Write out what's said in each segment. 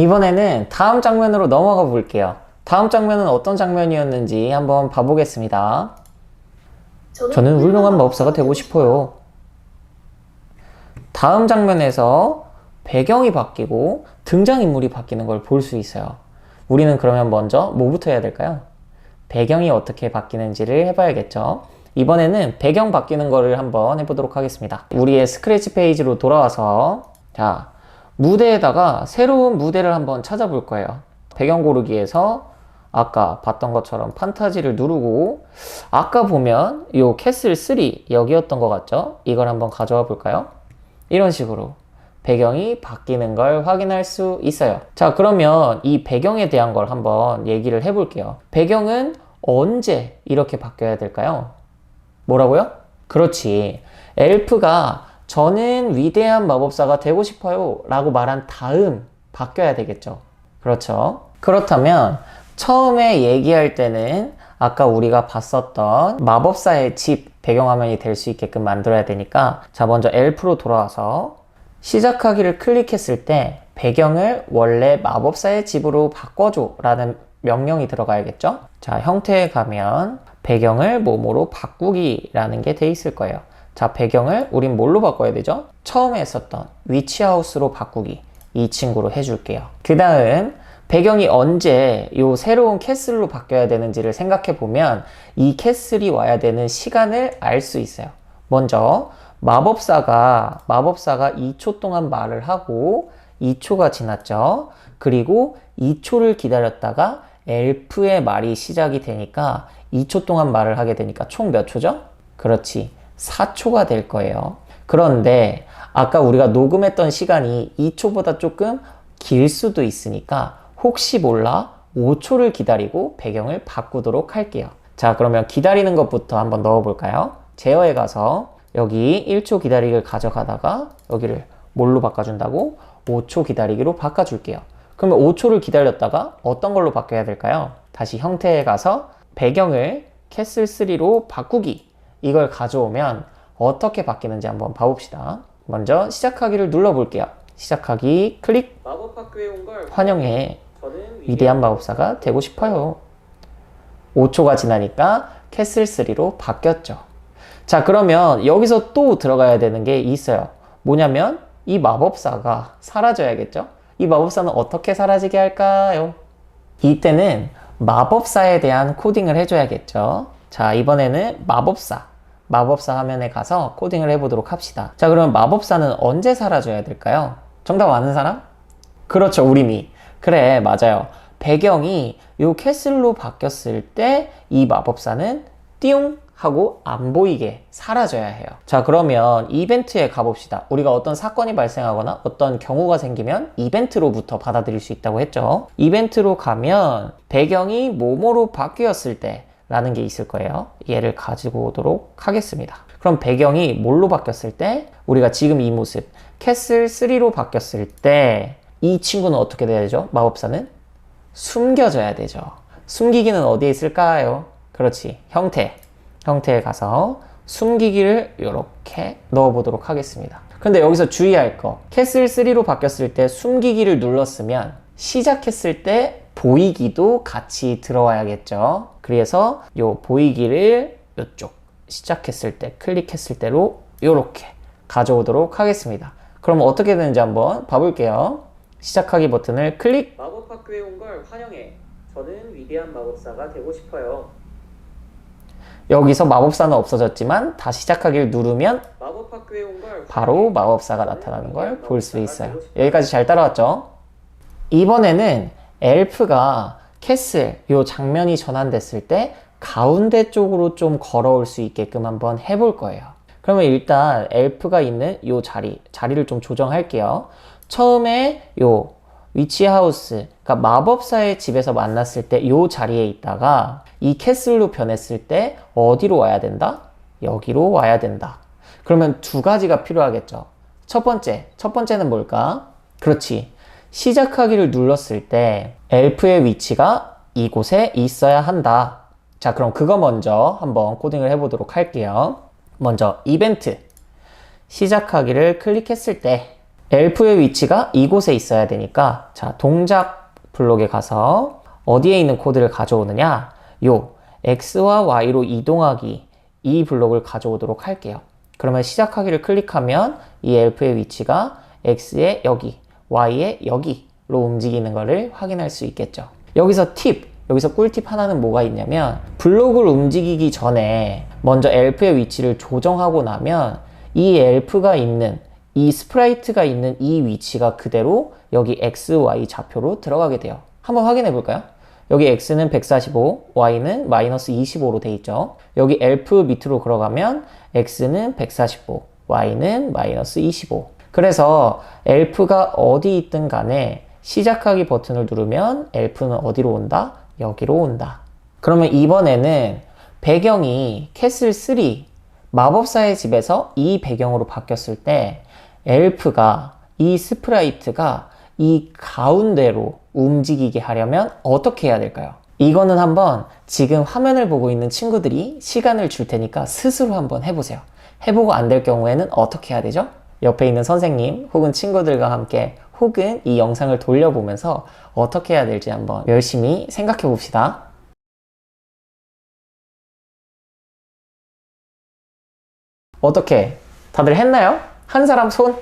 이번에는 다음 장면으로 넘어가 볼게요. 다음 장면은 어떤 장면이었는지 한번 봐보겠습니다. 저는 훌륭한 마법사가 되고 싶어요. 다음 장면에서 배경이 바뀌고 등장인물이 바뀌는 걸 볼 수 있어요. 우리는 그러면 먼저 뭐부터 해야 될까요? 배경이 어떻게 바뀌는지를 해봐야겠죠. 이번에는 배경 바뀌는 거를 한번 해보도록 하겠습니다. 우리의 스크래치 페이지로 돌아와서 자, 무대에다가 새로운 무대를 한번 찾아볼 거예요. 배경 고르기에서 아까 봤던 것처럼 판타지를 누르고 아까 보면 요 캐슬 3 여기였던 것 같죠? 이걸 한번 가져와 볼까요? 이런 식으로 배경이 바뀌는 걸 확인할 수 있어요. 자, 그러면 이 배경에 대한 걸 한번 얘기를 해볼게요. 배경은 언제 이렇게 바뀌어야 될까요? 뭐라고요? 그렇지. 엘프가 저는 위대한 마법사가 되고 싶어요 라고 말한 다음 바뀌어야 되겠죠. 그렇죠. 그렇다면 처음에 얘기할 때는 아까 우리가 봤었던 마법사의 집 배경화면이 될 수 있게끔 만들어야 되니까 자, 먼저 엘프로 돌아와서 시작하기를 클릭했을 때 배경을 원래 마법사의 집으로 바꿔줘 라는 명령이 들어가야겠죠. 자, 형태에 가면 배경을 뭐뭐로 바꾸기 라는 게 돼 있을 거예요. 자, 배경을 우린 뭘로 바꿔야 되죠? 처음에 했었던 위치하우스로 바꾸기 이 친구로 해줄게요. 그 다음 배경이 언제 요 새로운 캐슬로 바뀌어야 되는지를 생각해 보면 이 캐슬이 와야 되는 시간을 알 수 있어요. 먼저 마법사가 2초 동안 말을 하고 2초가 지났죠. 그리고 2초를 기다렸다가 엘프의 말이 시작이 되니까 2초 동안 말을 하게 되니까 총 몇 초죠? 그렇지, 4초가 될 거예요. 그런데 아까 우리가 녹음했던 시간이 2초보다 조금 길 수도 있으니까 혹시 몰라 5초를 기다리고 배경을 바꾸도록 할게요. 자, 그러면 기다리는 것부터 한번 넣어볼까요? 제어에 가서 여기 1초 기다리기를 가져가다가 여기를 뭘로 바꿔준다고? 5초 기다리기로 바꿔줄게요. 그러면 5초를 기다렸다가 어떤 걸로 바뀌어야 될까요? 다시 형태에 가서 배경을 캐슬 3로 바꾸기 이걸 가져오면 어떻게 바뀌는지 한번 봐봅시다. 먼저 시작하기를 눌러볼게요. 시작하기 클릭. 마법학교에 온 걸 환영해. 저는 위대한 마법사가 되고 싶어요. 5초가 지나니까 캐슬 3로 바뀌었죠. 자, 그러면 여기서 또 들어가야 되는 게 있어요. 뭐냐면 이 마법사가 사라져야겠죠? 이 마법사는 어떻게 사라지게 할까요? 이때는 마법사에 대한 코딩을 해줘야겠죠. 자, 이번에는 마법사 화면에 가서 코딩을 해보도록 합시다. 자, 그러면 마법사는 언제 사라져야 될까요? 정답 아는 사람? 그렇죠, 우리미. 그래, 맞아요. 배경이 요 캐슬로 바뀌었을 때 이 마법사는 띠용 하고 안 보이게 사라져야 해요. 자, 그러면 이벤트에 가봅시다. 우리가 어떤 사건이 발생하거나 어떤 경우가 생기면 이벤트로부터 받아들일 수 있다고 했죠. 이벤트로 가면 배경이 뭐뭐로 바뀌었을 때 라는 게 있을 거예요. 얘를 가지고 오도록 하겠습니다. 그럼 배경이 뭘로 바뀌었을 때 우리가 지금 이 모습 캐슬 3로 바뀌었을 때 이 친구는 어떻게 돼야 되죠? 마법사는 숨겨져야 되죠. 숨기기는 어디에 있을까요? 그렇지, 형태에 가서 숨기기를 이렇게 넣어보도록 하겠습니다. 근데 여기서 주의할 거, 캐슬 3로 바뀌었을 때 숨기기를 눌렀으면 시작했을 때 보이기도 같이 들어와야겠죠. 그래서 요 보이기를 이쪽 시작했을 때 클릭했을 때로 이렇게 가져오도록 하겠습니다. 그럼 어떻게 되는지 한번 봐볼게요. 시작하기 버튼을 클릭. 마법학교에 온 걸 환영해. 저는 위대한 마법사가 되고 싶어요. 여기서 마법사는 없어졌지만 다시 시작하기를 누르면 마법학교에 온 걸 바로 마법사가 나타나는 걸 볼 수 있어요. 여기까지 잘 따라왔죠? 이번에는 엘프가 캐슬 요 장면이 전환됐을 때 가운데 쪽으로 좀 걸어올 수 있게끔 한번 해볼 거예요. 그러면 일단 엘프가 있는 요 자리를 좀 조정할게요. 처음에 요 위치하우스, 그러니까 마법사의 집에서 만났을 때 요 자리에 있다가 이 캐슬로 변했을 때 어디로 와야 된다? 여기로 와야 된다. 그러면 두 가지가 필요하겠죠. 첫 번째는 뭘까? 그렇지. 시작하기를 눌렀을 때 엘프의 위치가 이곳에 있어야 한다. 자, 그럼 그거 먼저 한번 코딩을 해보도록 할게요. 먼저 이벤트. 시작하기를 클릭했을 때 엘프의 위치가 이곳에 있어야 되니까 자, 동작 블록에 가서 어디에 있는 코드를 가져오느냐? 요 X와 Y로 이동하기 이 블록을 가져오도록 할게요. 그러면 시작하기를 클릭하면 이 엘프의 위치가 X의 여기, Y의 여기로 움직이는 것을 확인할 수 있겠죠. 여기서 여기서 꿀팁 하나는 뭐가 있냐면 블록을 움직이기 전에 먼저 엘프의 위치를 조정하고 나면 이 엘프가 있는 이 스프라이트가 있는 이 위치가 그대로 여기 X, Y 좌표로 들어가게 돼요. 한번 확인해 볼까요? 여기 X는 145, Y는 마이너스 25로 돼 있죠. 여기 엘프 밑으로 걸어가면 X는 145, Y는 마이너스 25. 그래서 엘프가 어디 있든 간에 시작하기 버튼을 누르면 엘프는 어디로 온다? 여기로 온다. 그러면 이번에는 배경이 캐슬 3 마법사의 집에서 이 배경으로 바뀌었을 때 엘프가 이 스프라이트가 이 가운데로 움직이게 하려면 어떻게 해야 될까요? 이거는 한번 지금 화면을 보고 있는 친구들이 시간을 줄 테니까 스스로 한번 해보세요. 해보고 안 될 경우에는 어떻게 해야 되죠? 옆에 있는 선생님 혹은 친구들과 함께 혹은 이 영상을 돌려보면서 어떻게 해야 될지 한번 열심히 생각해 봅시다. 어떻게? 다들 했나요? 한 사람 손?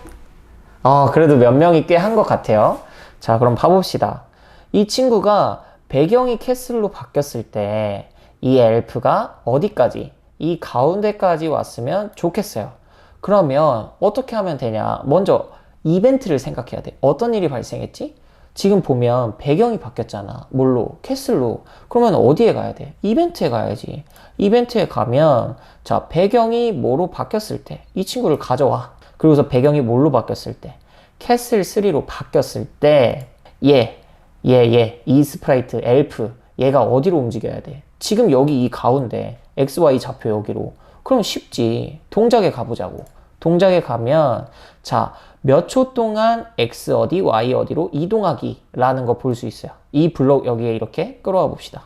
그래도 몇 명이 꽤 한 것 같아요. 자, 그럼 봐봅시다. 이 친구가 배경이 캐슬로 바뀌었을 때 이 엘프가 어디까지? 이 가운데까지 왔으면 좋겠어요. 그러면 어떻게 하면 되냐? 먼저 이벤트를 생각해야 돼. 어떤 일이 발생했지? 지금 보면 배경이 바뀌었잖아. 뭘로? 캐슬로. 그러면 어디에 가야 돼? 이벤트에 가야지. 이벤트에 가면 자, 배경이 뭐로 바뀌었을 때 이 친구를 가져와. 그리고서 배경이 뭘로 바뀌었을 때 캐슬 3로 바뀌었을 때 이 스프라이트 엘프 얘가 어디로 움직여야 돼? 지금 여기 이 가운데 XY 좌표 여기로. 그럼 쉽지. 동작에 가보자고. 동작에 가면 자, 몇 초 동안 X 어디, Y 어디로 이동하기 라는 거 볼 수 있어요. 이 블록 여기에 이렇게 끌어와 봅시다.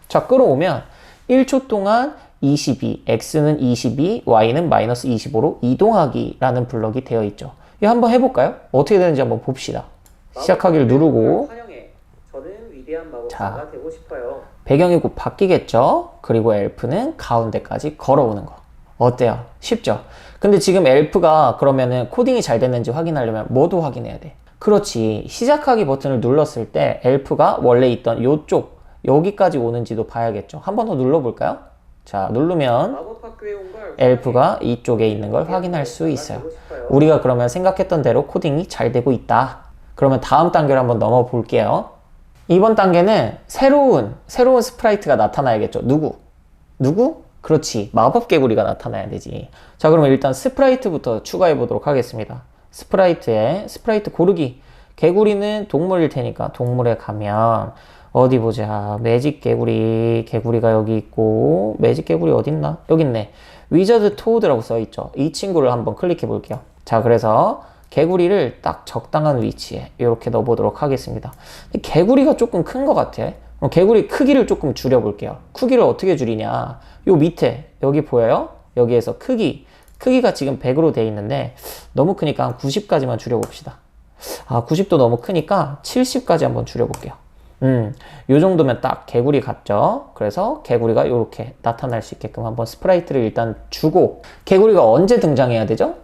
자, 끌어오면 1초 동안 22, X는 22, Y는 마이너스 25로 이동하기 라는 블럭이 되어 있죠. 이거 한번 해볼까요? 어떻게 되는지 한번 봅시다. 시작하기를 누르고 저는 위대한 마법사가 되고 싶어요. 배경이 곧 바뀌겠죠? 그리고 엘프는 가운데까지 걸어오는 거. 어때요? 쉽죠? 근데 지금 엘프가 그러면은 코딩이 잘 됐는지 확인하려면 뭐도 확인해야 돼? 그렇지. 시작하기 버튼을 눌렀을 때 엘프가 원래 있던 요쪽 여기까지 오는지도 봐야겠죠. 한 번 더 눌러볼까요? 자, 누르면 엘프가 이쪽에 있는 걸 확인할 수 있어요. 우리가 그러면 생각했던 대로 코딩이 잘 되고 있다. 그러면 다음 단계로 한번 넘어 볼게요. 이번 단계는 새로운 스프라이트가 나타나야겠죠. 누구? 그렇지. 마법 개구리가 나타나야 되지. 자, 그러면 일단 스프라이트부터 추가해 보도록 하겠습니다. 스프라이트 고르기. 개구리는 동물일 테니까 동물에 가면 어디 보자. 매직 개구리가 여기 있고 매직 개구리 어딨나? 여기 있네. 위저드 토드라고 써있죠. 이 친구를 한번 클릭해 볼게요. 자, 그래서 개구리를 딱 적당한 위치에 이렇게 넣어보도록 하겠습니다. 개구리가 조금 큰 것 같아. 그럼 개구리 크기를 조금 줄여볼게요. 크기를 어떻게 줄이냐? 요 밑에 여기 보여요? 여기에서 크기가 지금 100으로 돼 있는데 너무 크니까 한 90까지만 줄여봅시다. 90도 너무 크니까 70까지 한번 줄여볼게요. 요 정도면 딱 개구리 같죠? 그래서 개구리가 이렇게 나타날 수 있게끔 한번 스프라이트를 일단 주고 개구리가 언제 등장해야 되죠?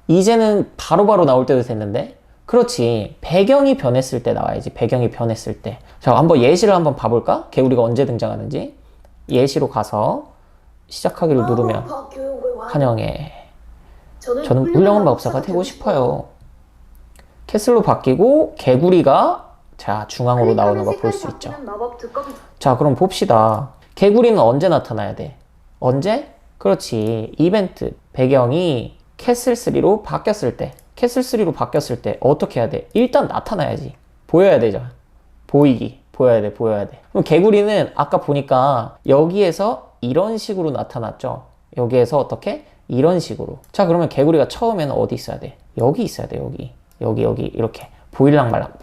이제는 바로바로 나올 때도 됐는데 그렇지. 배경이 변했을 때 나와야지. 배경이 변했을 때. 자, 한번 예시를 한번 봐볼까? 개구리가 언제 등장하는지. 예시로 가서 시작하기를 누르면 환영해. 저는 훌륭한 마법사가 되고 싶어요. 캐슬로 바뀌고 개구리가 자, 중앙으로 나오는 거 볼 수 있죠. 자, 그럼 봅시다. 개구리는 언제 나타나야 돼? 언제? 그렇지. 이벤트. 배경이 캐슬 3로 바뀌었을 때. 캐슬 3로 바뀌었을 때 어떻게 해야 돼? 일단 나타나야지. 보여야 되죠. 보여야 돼. 그럼 개구리는 아까 보니까 여기에서 이런 식으로 나타났죠. 여기에서 어떻게? 이런 식으로. 자, 그러면 개구리가 처음에는 어디 있어야 돼? 여기 있어야 돼. 여기 이렇게. 보일랑말랑.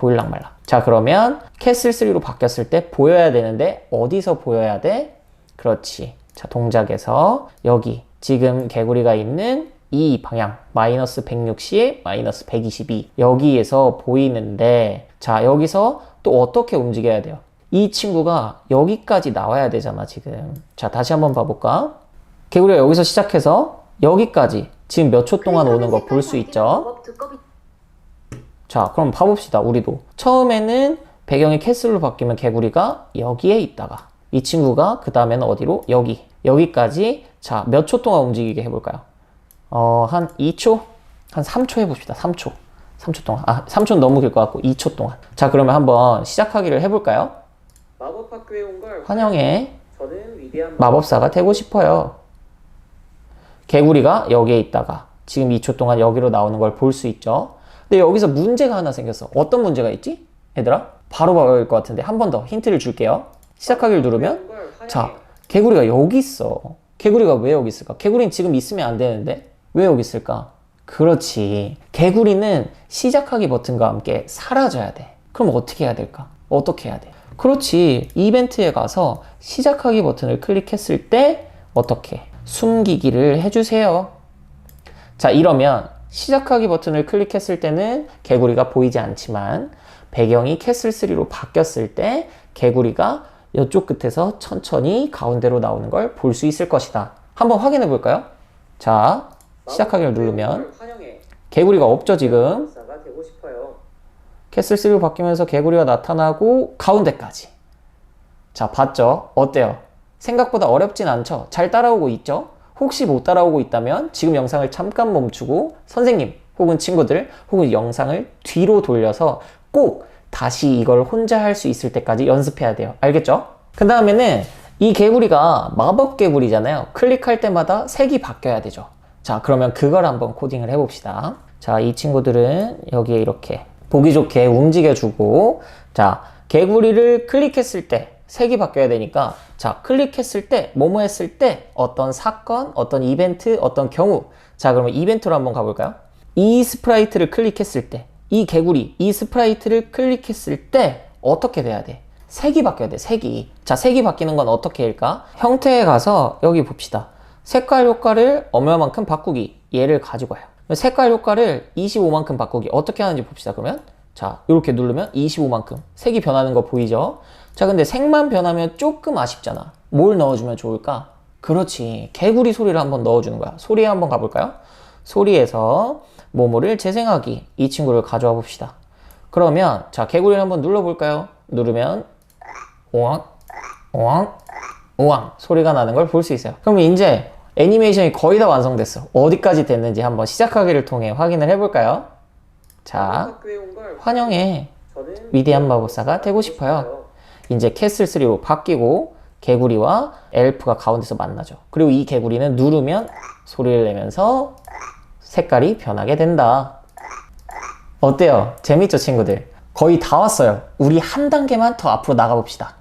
자, 그러면 캐슬 3로 바뀌었을 때 보여야 되는데 어디서 보여야 돼? 그렇지. 자, 동작에서 여기 지금 개구리가 있는 이 방향 마이너스 160, 마이너스 122 여기에서 보이는데 자 여기서 또 어떻게 움직여야 돼요? 이 친구가 여기까지 나와야 되잖아 지금. 자 다시 한번 봐볼까? 개구리가 여기서 시작해서 여기까지 지금 몇 초 동안 오는 거 볼 수 있죠? 자 그럼 봐봅시다. 우리도 처음에는 배경이 캐슬로 바뀌면 개구리가 여기에 있다가 이 친구가 그 다음에는 어디로? 여기까지 자 몇 초 동안 움직이게 해볼까요? 한 2초? 한 3초 해봅시다. 3초 동안. 3초는 너무 길 것 같고 2초 동안. 자 그러면 한번 시작하기를 해볼까요? 마법학교에 온 걸 환영해. 저는 위대한 마법사가 되고 싶어요. 개구리가 여기에 있다가 지금 2초 동안 여기로 나오는 걸 볼 수 있죠. 근데 여기서 문제가 하나 생겼어. 어떤 문제가 있지? 얘들아? 바로 봐야 것 같은데 한 번 더 힌트를 줄게요. 시작하기를 누르면 자 개구리가 여기 있어. 개구리가 왜 여기 있을까? 개구리는 지금 있으면 안 되는데 왜 여기 있을까? 그렇지. 개구리는 시작하기 버튼과 함께 사라져야 돼. 그럼 어떻게 해야 될까? 어떻게 해야 돼? 그렇지. 이벤트에 가서 시작하기 버튼을 클릭했을 때 어떻게? 숨기기를 해주세요. 자 이러면 시작하기 버튼을 클릭했을 때는 개구리가 보이지 않지만 배경이 캐슬3로 바뀌었을 때 개구리가 이쪽 끝에서 천천히 가운데로 나오는 걸 볼 수 있을 것이다. 한번 확인해 볼까요? 자 시작하기를 누르면 개구리가 없죠 지금. 마법사가 되고 싶어요. 캐슬3로 바뀌면서 개구리가 나타나고 가운데까지. 자 봤죠? 어때요? 생각보다 어렵진 않죠? 잘 따라오고 있죠? 혹시 못 따라오고 있다면 지금 영상을 잠깐 멈추고 선생님 혹은 친구들 혹은 영상을 뒤로 돌려서 꼭 다시 이걸 혼자 할 수 있을 때까지 연습해야 돼요. 알겠죠? 그 다음에는 이 개구리가 마법 개구리잖아요. 클릭할 때마다 색이 바뀌어야 되죠. 자 그러면 그걸 한번 코딩을 해봅시다. 자 이 친구들은 여기에 이렇게 보기 좋게 움직여주고 자 개구리를 클릭했을 때 색이 바뀌어야 되니까 자 클릭했을 때 뭐뭐 했을 때 어떤 사건 어떤 이벤트 어떤 경우 자 그러면 이벤트로 한번 가볼까요? 이 스프라이트를 클릭했을 때 이 개구리 이 스프라이트를 클릭했을 때 어떻게 돼야 돼? 색이 바뀌어야 돼. 색이. 자 색이 바뀌는 건 어떻게 할까? 형태에 가서 여기 봅시다. 색깔 효과를 얼마만큼 바꾸기 얘를 가지고 와요. 색깔 효과를 25만큼 바꾸기 어떻게 하는지 봅시다. 그러면 자 이렇게 누르면 25만큼 색이 변하는 거 보이죠? 자 근데 색만 변하면 조금 아쉽잖아. 뭘 넣어주면 좋을까? 그렇지. 개구리 소리를 한번 넣어주는 거야. 소리에 한번 가볼까요? 소리에서 모모를 재생하기 이 친구를 가져와 봅시다. 그러면 자 개구리를 한번 눌러볼까요? 누르면 오왕 오왕 오왕 소리가 나는 걸 볼 수 있어요. 그럼 이제 애니메이션이 거의 다 완성됐어. 어디까지 됐는지 한번 시작하기를 통해 확인을 해볼까요? 자 마법학교에 온 걸 환영해. 저는 위대한 마법사가 되고 싶어요. 이제 캐슬3로 바뀌고 개구리와 엘프가 가운데서 만나죠. 그리고 이 개구리는 누르면 소리를 내면서 색깔이 변하게 된다. 어때요? 재밌죠 친구들? 거의 다 왔어요. 우리 한 단계만 더 앞으로 나가봅시다.